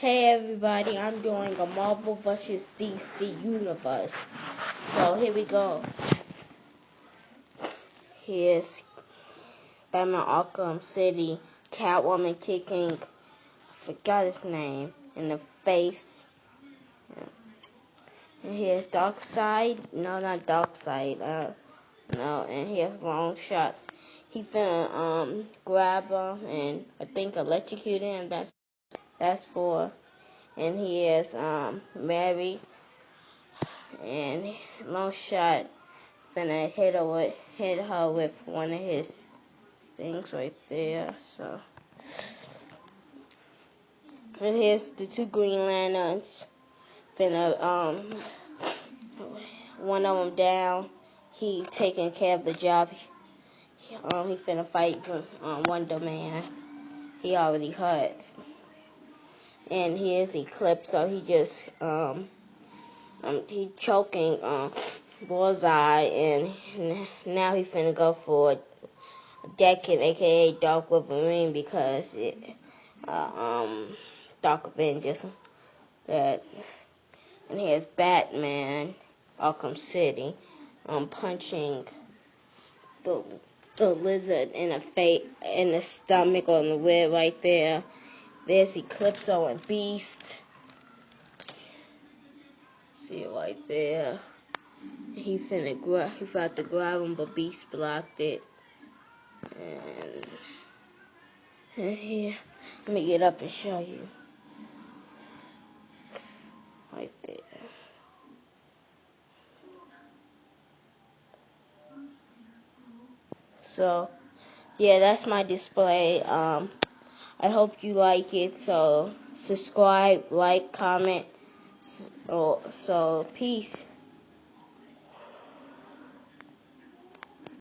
Hey everybody, I'm doing a Marvel vs. DC universe. So here we go. Here's Batman Arkham City, Catwoman kicking, I forgot his name, in the face. And here's Darkseid, no, not Darkseid, no, and here's Longshot. He finna grab him and I think electrocute him. That's for. And here's Mary. And Longshot finna hit her with one of his things right there. So, and here's the two Green Lanterns. Finna one of them down. He taking care of the job. He finna fight Wonder Man. He already hurt. And here's Eclipse. So he just he choking Bullseye, and now he finna go for Deckard, aka Dark Wolverine, because Dark Avengers. That, and here's Batman, Arkham City, punching the lizard in the stomach on the rib right there. There's Eclipso and Beast. See it right there. He tried to grab him, but Beast blocked it. And here, let me get up and show you. Right there. So, yeah, that's my display. I hope you like it. So, subscribe, like, comment. So peace.